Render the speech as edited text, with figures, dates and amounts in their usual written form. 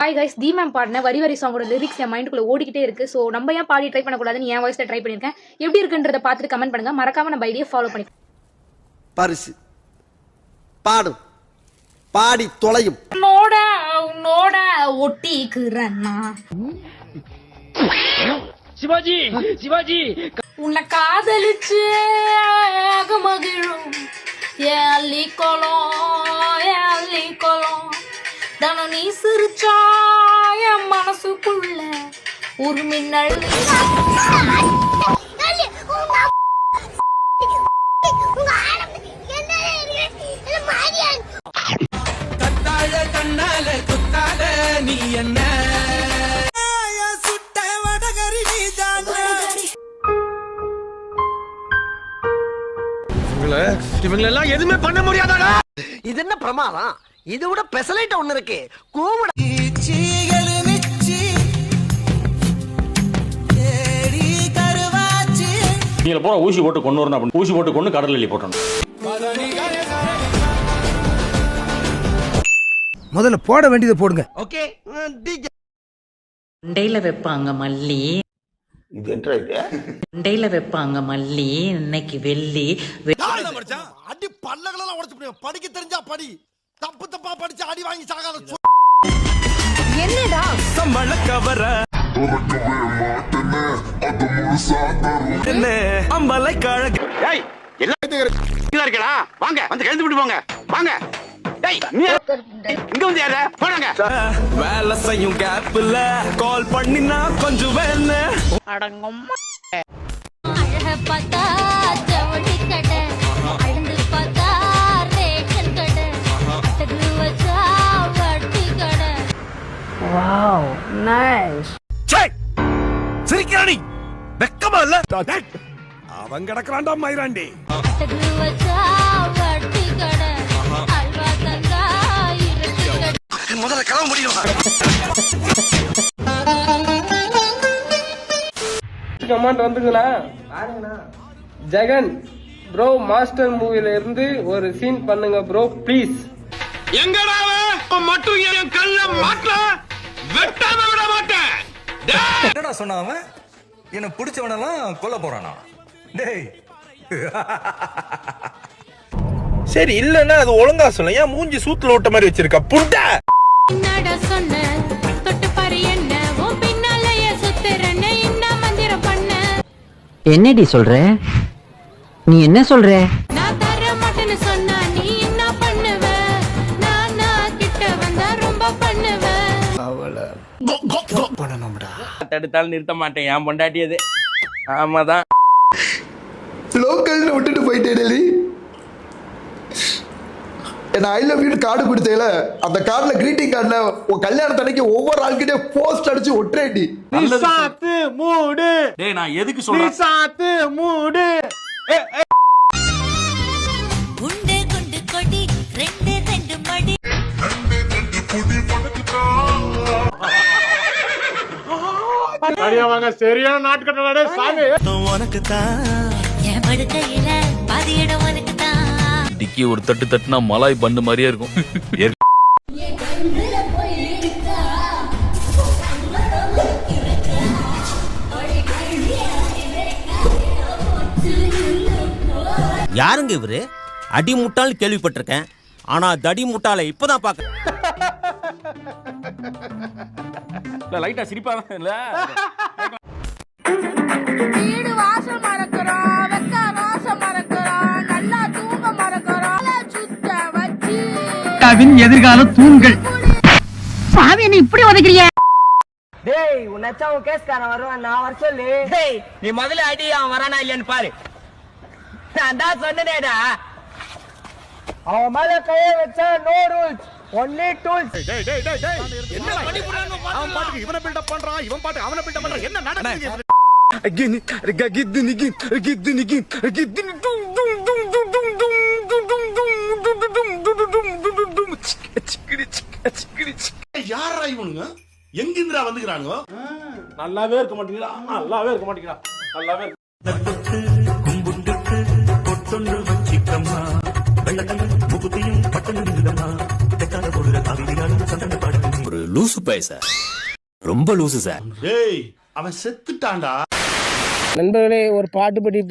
Hi guys, தி ma'am பாடின வரி வரி சாங்கோட லிரிக்ஸ் என் மைண்டுக்குள்ள ஓடிக்கிட்டே இருக்கு. ஸோ நம்ம ஏன் பாடி ட்ரை பண்ணக்கூடாதுன்னு என் வாய்ஸ்ல ட்ரை பண்ணியிருக்கேன். எப்படி இருக்குன்றத பார்த்துட்டு கமெண்ட் பண்ணுங்க. மறக்காம நம்ம ஐடியா ஃபாலோ பண்ணி பரிசு பாடும் பாடி தொலையும் உன்னோட ஒட்டிக்கிறேன்னா சிவாஜி சிவாஜி உன்னை காதலிச்சு மகிழும் ஏலி கோலம் தானம் நீ சிரிச்சா என் மனசுக்குள்ள ஒரு மின்னல் கண்ணால குத்தால நீ என்ன சுட்ட வடகரி நீ இவங்களெல்லாம் எதுவுமே பண்ண முடியாதாடா. இது என்ன பிரமாதம்? இது விட பெசலைட் ஒண்ணு இருக்கு. கூவிட நீங்க போற ஊசி போட்டு கொண்டு வரணும் அப்படின்னு ஊசி போட்டு கொண்டு கடல் எல்லி போட்டணும். முதல்ல போட வேண்டியதை போடுங்க. ஓகே உண்டையில வைப்பாங்க மல்லி, உண்டையில வைப்பாங்க மல்லி, இன்னைக்கு வெள்ளி. அடி பல்லகளெல்லாம் உடைச்சு போடுங்க. படிக்க தெரிஞ்சா படி, தப்பு தப்பா படிச்சு அடி வாங்கி சாகாத. என்னடா சம்பள கவர அம்பலை கழக இருக்கா வாங்க வந்து கழுந்து விட்டு போங்க வாங்க. இங்க வந்து யார போனாங்க வேலை செய்யும் கேப்ல கால் பண்ணினா கொஞ்சம் வேலை அடங்கும் அழக பார்த்தா ஜவுளி கடை, அழந்து பார்த்தா ரேஷன் கடை, அட்டகு வச்சா வட்டி கடை. Wow nice. சிரிக்கிறானி வெக்கமா இல்ல? அவன் கிடக்குறான்டா மயிராண்டி. அட்டகு வச்சா வட்டி கடை, அல்வா தந்தா இருட்டு கடை. முதல்ல கிளம்ப முடியும். கமாண்ட் வந்துங்களா ஜெகன் ப்ரோ, மாஸ்டர் மூவில இருந்து ஒரு சீன் பண்ணுங்க ப்ரோ ப்ளீஸ். எங்கடா மட்டும் என் கல்ல மாட்ட வெட்டாம விட மாட்டேன். என்னடா சொன்னாவன்? எனக்கு பிடிச்சவனெல்லாம் கொல்ல போறானா? டேய் சரி இல்லன்னா அது ஒழுங்கா சொல்ல. ஏன் மூஞ்சி சூத்துல விட்ட மாதிரி வச்சிருக்க புண்டை? என்னடா சொன்ன தொட்டு பாரு என்ன உன் பின்னாலயே சுத்துறேன்னு என்ன மந்திரம் பண்ண. என்னடி சொல்ற? நீ என்ன சொல்ற? நான் தர மாட்டேன்னு சொன்னா நீ என்ன பண்ணுவ? நான் கிட்ட வந்தா ரொம்ப பண்ணுவ. தடுத்தாலும் நிறுத்த மாட்டேன் என் பொண்டாட்டியது. ஆமாதான் லோக்கல்ல விட்டுட்டு போயிட்டேன். என்ன ஐ லவ் யூ கார்டு கொடுத்தேல, அந்த கார்டுல கிரீட்டிங் கார்டுல உன் கல்யாணத்தன்னைக்கு ஒவ்வொரு ஆள்கிட்ட போஸ்ட் அடிச்சு ஒட்டுறேடி. சாத்து மூடு. டேய் நான் எதுக்கு சொல்றேன்? சாத்து மூடு. குண்டு குண்டு கொடி ரெண்டு ரெண்டு மடி. சரியான நாட்டுக்கட்டே சாமி. உனக்கு தான் என் படுக்கையில பாதி இடம் உனக்கு தான். டிக்கி ஒரு தட்டு தட்டுனா மலாய் பண்ணு மாதிரியே இருக்கும். யாருங்க இவரு? அடி முட்டாள் கேள்விப்பட்டிருக்கேன், ஆனா தடி முட்டாளை இப்பதான் பாக்க. லைட்டா சிரிப்பா இல்ல. வீடு வாசம் மறக்கிறோம், வெக்க ரோசம் மறக்கிறோம், நல்லா தூங்க மறக்கிறோம், சுத்த வச்சு எதிர்கால தூண்கள். சாமி என்ன இப்படி உதைக்கிறிய? டேய் உன்னச்சா உன் கேஸ்காரன் வருவான், நான் வர சொல்லு. டேய் நீ முதல்ல அடி, அவன் வரானா இல்லையான்னு பாரு. நான் தான் சொன்னேடா, அவன் மேல கைய வச்சா நோ ரூல்ஸ் ஒன்லி டூல்ஸ். என்ன பண்ணி போறானோ பாத்து. அவன் பாட்டுக்கு இவனை பில்ட் அப் பண்றான், இவன் பாட்டு அவனை பில்ட் அப் பண்றான். என்ன நடக்குது? யாரா இவனுங்க? எங்கிந்திரா வந்துக்கிறானுங்க? நல்லாவே இருக்க மாட்டீங்களா? நல்லாவே இருக்க மாட்டீங்களா? நல்லாவே பொட்டொன்று வச்சிக்கம்மா வெள்ளக்கல்ல முகுத்தியும் பட்டணம் லூசு பை சார், ரொம்ப லூசு சார். டேய் அவன் செத்துட்டான்டா. நண்பர்களே, ஒரு பாட்டு படி இப்போ